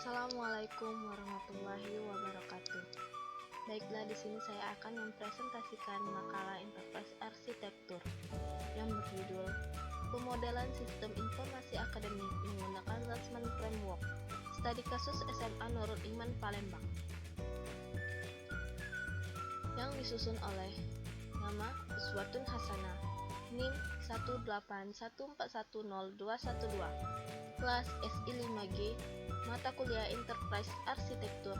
Assalamualaikum warahmatullahi wabarakatuh. Baiklah, di sini saya akan mempresentasikan makalah Enterprise Arsitektur yang berjudul Pemodelan Sistem Informasi Akademik Menggunakan Zasman Framework. Studi kasus SMA Nurul Iman Palembang. Yang disusun oleh nama Uswatun Hasanah, NIM 181410212, kelas SI5G, mata kuliah Enterprise Arsitektur,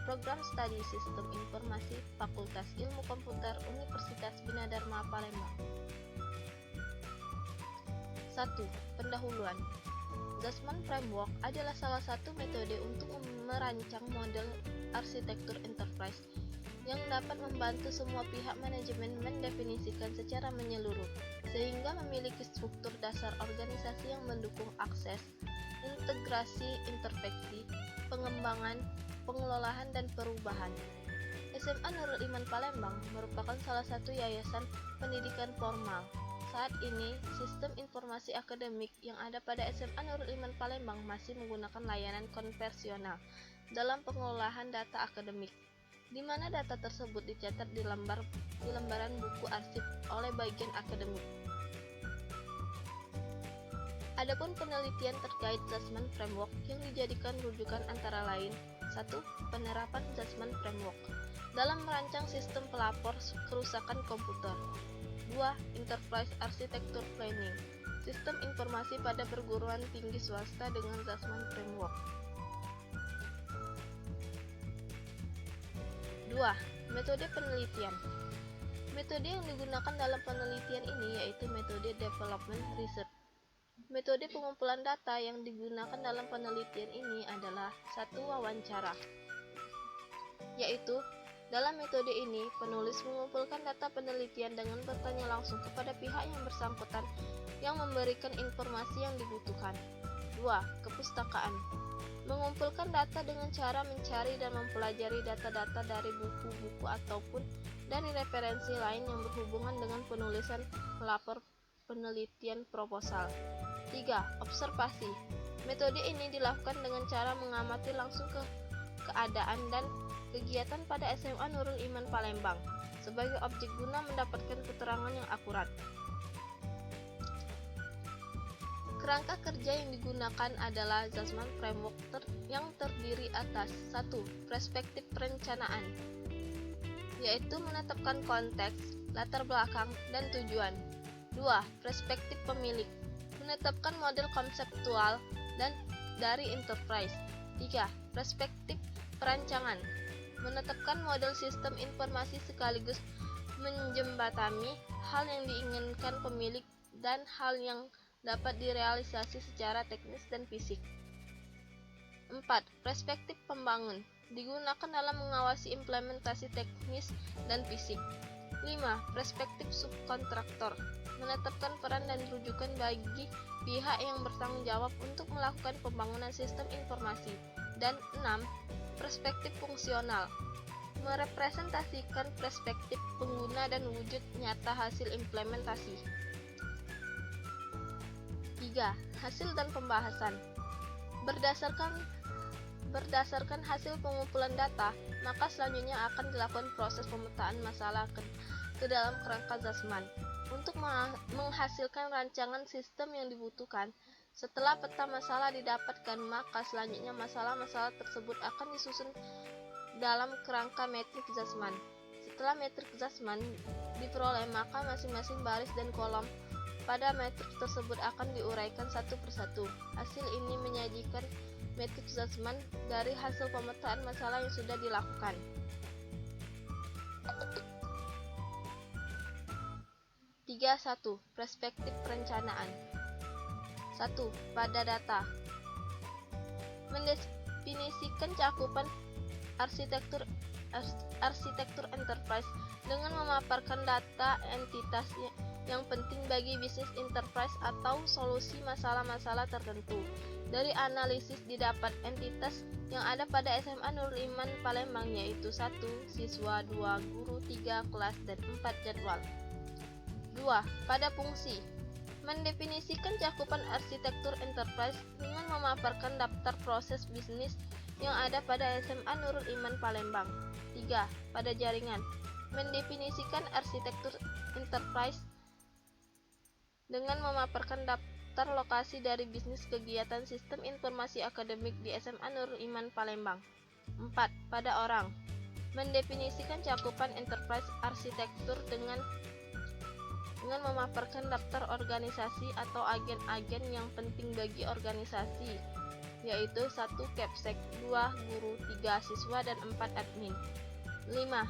Program Studi Sistem Informasi, Fakultas Ilmu Komputer, Universitas Bina Dharma Palembang. 1. Pendahuluan. Zasman Framework adalah salah satu metode untuk merancang model arsitektur enterprise yang dapat membantu semua pihak manajemen mendefinisikan secara menyeluruh, sehingga memiliki struktur dasar organisasi yang mendukung akses, integrasi, intervensi, pengembangan, pengelolaan, dan perubahan. SMA Nurul Iman Palembang merupakan salah satu yayasan pendidikan formal. Saat ini, sistem informasi akademik yang ada pada SMA Nurul Iman Palembang masih menggunakan layanan konvensional dalam pengelolaan data akademik, di mana data tersebut dicatat di lembaran buku arsip oleh bagian akademik. Adapun penelitian terkait Zasman Framework yang dijadikan rujukan antara lain: 1. Penerapan Zasman Framework dalam merancang sistem pelapor kerusakan komputer. 2. Enterprise Architecture Planning, sistem informasi pada perguruan tinggi swasta dengan Zasman Framework. 2. Metode penelitian. Metode yang digunakan dalam penelitian ini yaitu metode development research. Metode pengumpulan data yang digunakan dalam penelitian ini adalah 1. Wawancara, yaitu dalam metode ini penulis mengumpulkan data penelitian dengan bertanya langsung kepada pihak yang bersangkutan yang memberikan informasi yang dibutuhkan. 2. Kepustakaan, mengumpulkan data dengan cara mencari dan mempelajari data-data dari buku-buku ataupun dari referensi lain yang berhubungan dengan penulisan pelapor penelitian proposal. 3. Observasi, metode ini dilakukan dengan cara mengamati langsung keadaan dan kegiatan pada SMA Nurul Iman Palembang sebagai objek guna mendapatkan keterangan yang akurat. Kerangka kerja yang digunakan adalah Zasman Framework yang terdiri atas 1. Perspektif perencanaan, yaitu menetapkan konteks, latar belakang, dan tujuan. 2. Perspektif pemilik, menetapkan model konseptual dan dari enterprise. 3. Perspektif perancangan, menetapkan model sistem informasi sekaligus menjembatani hal yang diinginkan pemilik dan hal yang dapat direalisasi secara teknis dan fisik. 4. Perspektif pembangun, digunakan dalam mengawasi implementasi teknis dan fisik. 5. Perspektif subkontraktor, menetapkan peran dan rujukan bagi pihak yang bertanggung jawab untuk melakukan pembangunan sistem informasi. Dan 6. Perspektif fungsional, merepresentasikan perspektif pengguna dan wujud nyata hasil implementasi. 3. Hasil dan pembahasan. Berdasarkan hasil pengumpulan data, maka selanjutnya akan dilakukan proses pemetaan masalah ke dalam kerangka Zasman untuk menghasilkan rancangan sistem yang dibutuhkan. Setelah peta masalah didapatkan, maka selanjutnya masalah-masalah tersebut akan disusun dalam kerangka metrik Zasman. Setelah metrik Zasman diperoleh, maka masing-masing baris dan kolom pada metrik tersebut akan diuraikan satu persatu. Hasil ini menyajikan metrik Zasman dari hasil pemetaan masalah yang sudah dilakukan. 3.1. Perspektif perencanaan. 1. Pada data, mendefinisikan cakupan arsitektur enterprise dengan memaparkan data entitas yang penting bagi bisnis enterprise atau solusi masalah-masalah tertentu. Dari analisis didapat entitas yang ada pada SMA Nurul Iman Palembang yaitu 1. Siswa, 2. Guru, 3. Kelas, dan 4. Jadwal. 2. Pada fungsi, Mendefinisikan cakupan arsitektur enterprise dengan memaparkan daftar proses bisnis yang ada pada SMA Nurul Iman Palembang. 3. Pada jaringan. Mendefinisikan arsitektur enterprise dengan memaparkan daftar lokasi dari bisnis kegiatan sistem informasi akademik di SMA Nurul Iman Palembang. 4. Pada orang. Mendefinisikan cakupan enterprise arsitektur dengan memaparkan daftar organisasi atau agen-agen yang penting bagi organisasi, yaitu 1. Kepsek, 2. Guru, 3. Siswa, dan 4. Admin. 5.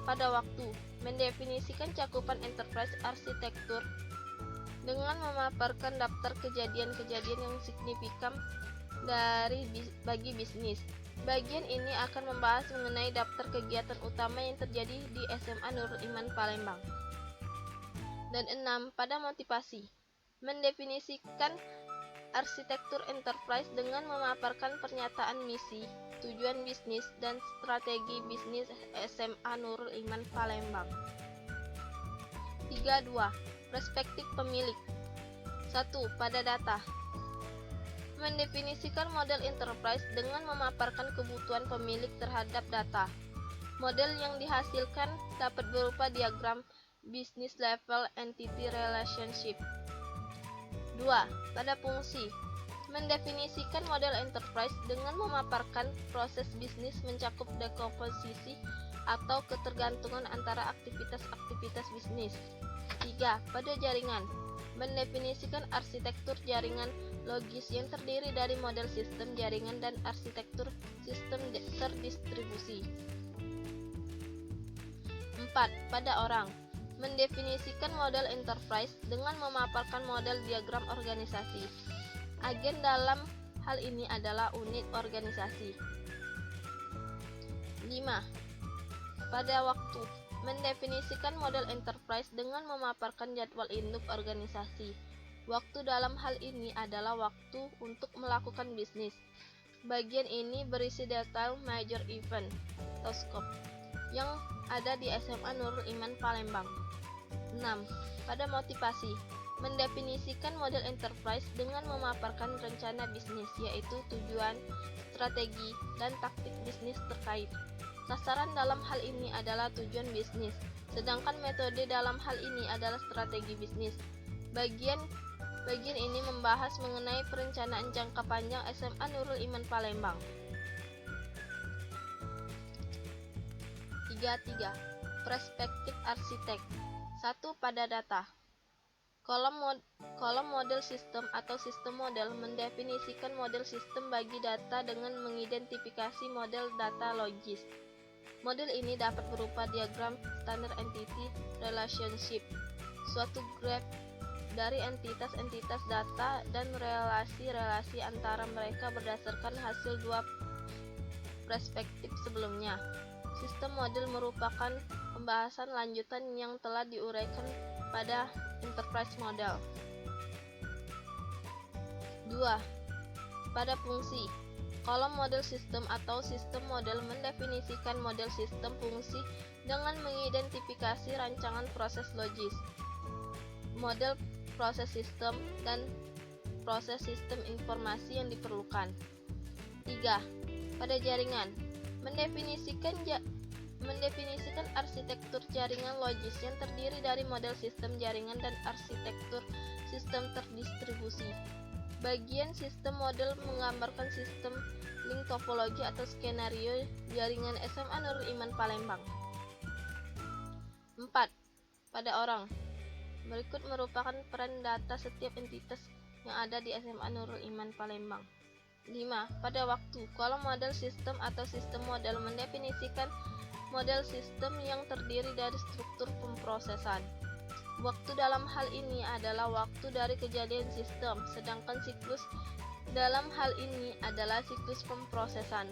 Pada waktu. Mendefinisikan cakupan enterprise arsitektur dengan memaparkan daftar kejadian-kejadian yang signifikan bagi bisnis. Bagian ini akan membahas mengenai daftar kegiatan utama yang terjadi di SMA Nurul Iman Palembang. Dan 6. Pada motivasi. Mendefinisikan arsitektur enterprise dengan memaparkan pernyataan misi, tujuan bisnis, dan strategi bisnis SMA Nurul Iman Palembang. 3.2. Perspektif pemilik. 1. Pada data. Mendefinisikan model enterprise dengan memaparkan kebutuhan pemilik terhadap data. Model yang dihasilkan dapat berupa diagram Business Level Entity Relationship. 2. Pada fungsi. Mendefinisikan model enterprise dengan memaparkan proses bisnis mencakup dekomposisi atau ketergantungan antara aktivitas-aktivitas bisnis. 3. Pada jaringan. Mendefinisikan arsitektur jaringan logis yang terdiri dari model sistem jaringan dan arsitektur sistem terdistribusi. 4. Pada orang. Mendefinisikan model enterprise dengan memaparkan model diagram organisasi. Agen dalam hal ini adalah unit organisasi. 5. Pada waktu. Mendefinisikan model enterprise dengan memaparkan jadwal induk organisasi. Waktu dalam hal ini adalah waktu untuk melakukan bisnis. Bagian ini berisi detail major event atau scope yang ada di SMA Nurul Iman Palembang. 6. Pada motivasi. Mendefinisikan model enterprise dengan memaparkan rencana bisnis, yaitu tujuan, strategi, dan taktik bisnis terkait. Sasaran dalam hal ini adalah tujuan bisnis, sedangkan metode dalam hal ini adalah strategi bisnis. Bagian ini membahas mengenai perencanaan jangka panjang SMA Nurul Iman Palembang. 3.3. Perspektif arsitek. 1. Pada data. Kolom model sistem atau sistem model mendefinisikan model sistem bagi data dengan mengidentifikasi model data logis. Model ini dapat berupa diagram Standard Entity Relationship, suatu graf dari entitas-entitas data dan relasi-relasi antara mereka berdasarkan hasil dua perspektif sebelumnya. Sistem model merupakan pembahasan lanjutan yang telah diuraikan pada enterprise model. 2. Pada fungsi. Kolom model sistem atau sistem model mendefinisikan model sistem fungsi dengan mengidentifikasi rancangan proses logis, model proses sistem, dan proses sistem informasi yang diperlukan. 3. Pada jaringan. Mendefinisikan arsitektur jaringan logis yang terdiri dari model sistem jaringan dan arsitektur sistem terdistribusi. Bagian sistem model menggambarkan sistem link topologi atau skenario jaringan SMA Nurul Iman Palembang. 4. Pada orang. Berikut merupakan peran data setiap entitas yang ada di SMA Nurul Iman Palembang. 5. Pada waktu. Kolom model sistem atau sistem model mendefinisikan model sistem yang terdiri dari struktur pemrosesan. Waktu dalam hal ini adalah waktu dari kejadian sistem, sedangkan siklus dalam hal ini adalah siklus pemrosesan.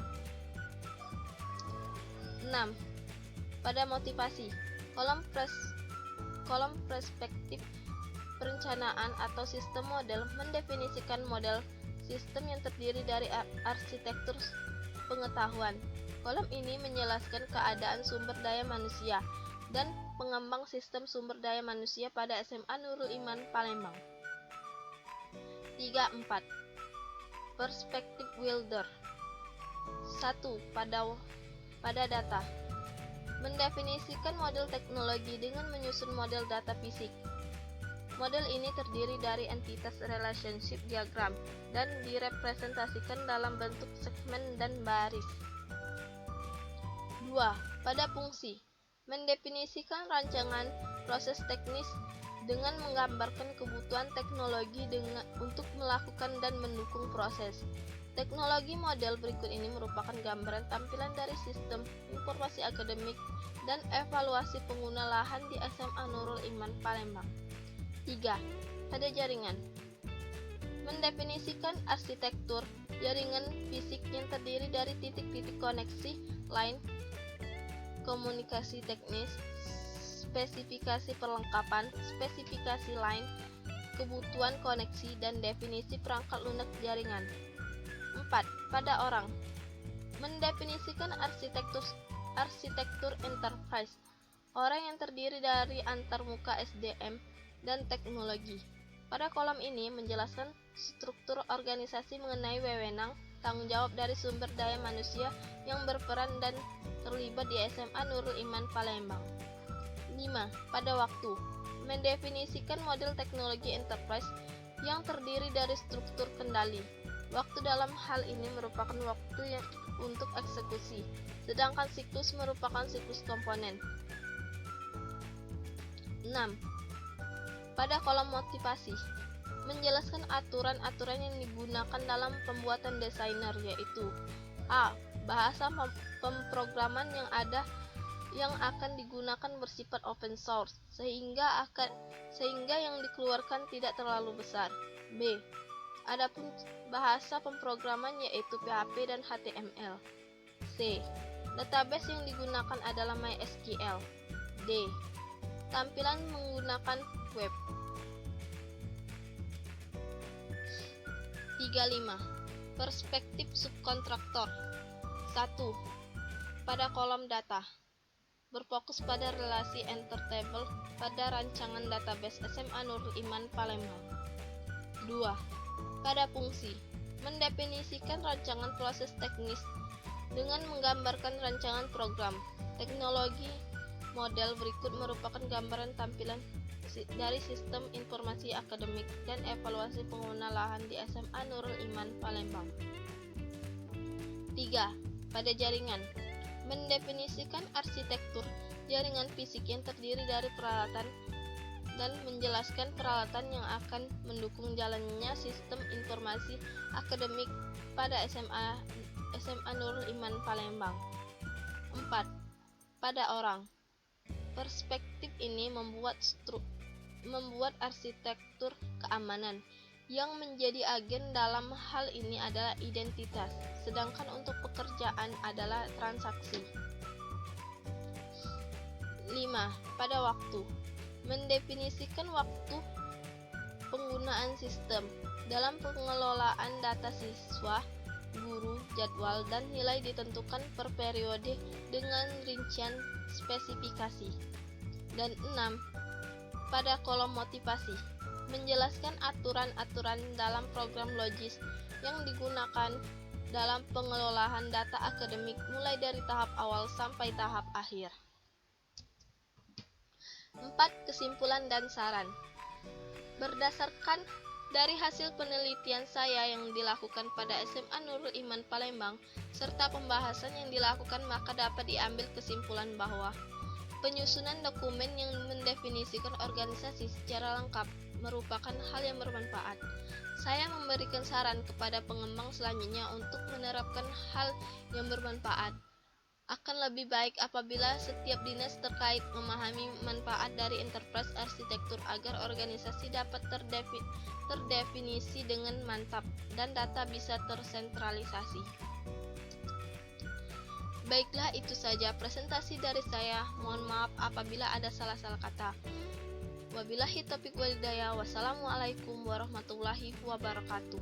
6. Pada motivasi. Kolom perspektif perencanaan atau sistem model mendefinisikan model sistem yang terdiri dari arsitektur pengetahuan. Kolom ini menjelaskan keadaan sumber daya manusia dan pengembang sistem sumber daya manusia pada SMA Nurul Iman Palembang. 3.4. Perspective Builder. 1. Pada data. Mendefinisikan model teknologi dengan menyusun model data fisik. Model ini terdiri dari entitas relationship diagram dan direpresentasikan dalam bentuk segmen dan baris. 2. Pada fungsi. Mendefinisikan rancangan proses teknis dengan menggambarkan kebutuhan teknologi untuk melakukan dan mendukung proses. Teknologi model berikut ini merupakan gambaran tampilan dari sistem informasi akademik dan evaluasi pengguna lahan di SMA Nurul Iman Palembang. 3. Pada jaringan. Mendefinisikan arsitektur jaringan fisik yang terdiri dari titik-titik koneksi, line, komunikasi teknis, spesifikasi perlengkapan, spesifikasi line, kebutuhan koneksi, dan definisi perangkat lunak jaringan. 4. Pada orang. Mendefinisikan arsitektur enterprise, orang yang terdiri dari antarmuka SDM dan teknologi. Pada kolom ini menjelaskan struktur organisasi mengenai wewenang, tanggung jawab dari sumber daya manusia yang berperan dan terlibat di SMA Nurul Iman Palembang. 5. Pada waktu. Mendefinisikan model teknologi enterprise yang terdiri dari struktur kendali. Waktu dalam hal ini merupakan waktu yang untuk eksekusi, sedangkan siklus merupakan siklus komponen. 6. Pada kolom motivasi. Menjelaskan aturan-aturan yang digunakan dalam pembuatan desainer, yaitu A. Bahasa pemrograman yang akan digunakan bersifat open source sehingga yang dikeluarkan tidak terlalu besar. B. Adapun bahasa pemrograman yaitu PHP dan HTML. C. Database yang digunakan adalah MySQL. D. Tampilan menggunakan web. 35. Perspektif subkontraktor. 1. Pada kolom data. Berfokus pada relasi enter-table pada rancangan database SMA Nurul Iman Palembang. 2. Pada fungsi. Mendefinisikan rancangan proses teknis dengan menggambarkan rancangan program. Teknologi model berikut merupakan gambaran tampilan dari sistem informasi akademik dan evaluasi pengguna lahan di SMA Nurul Iman Palembang. 3. Pada jaringan. Mendefinisikan arsitektur jaringan fisik yang terdiri dari peralatan dan menjelaskan peralatan yang akan mendukung jalannya sistem informasi akademik pada SMA Nurul Iman Palembang. 4. Pada orang. Perspektif ini membuat arsitektur keamanan. Yang menjadi agen dalam hal ini adalah identitas, sedangkan untuk pekerjaan adalah transaksi. 5. Pada waktu. Mendefinisikan waktu penggunaan sistem dalam pengelolaan data siswa, guru, jadwal, dan nilai ditentukan per periode dengan rincian spesifikasi. Dan 6. Pada kolom motivasi. Menjelaskan aturan-aturan dalam program logis yang digunakan dalam pengelolaan data akademik mulai dari tahap awal sampai tahap akhir. 4. Kesimpulan dan saran. Berdasarkan dari hasil penelitian saya yang dilakukan pada SMA Nurul Iman Palembang serta pembahasan yang dilakukan, maka dapat diambil kesimpulan bahwa penyusunan dokumen yang mendefinisikan organisasi secara lengkap merupakan hal yang bermanfaat. Saya memberikan saran kepada pengembang selanjutnya untuk menerapkan hal yang bermanfaat. Akan lebih baik apabila setiap dinas terkait memahami manfaat dari enterprise arsitektur agar organisasi dapat terdefinisi dengan mantap dan data bisa tersentralisasi. Baiklah, itu saja presentasi dari saya. Mohon maaf apabila ada salah-salah kata. Wabillahi taufiq wal hidayah. Wassalamualaikum warahmatullahi wabarakatuh.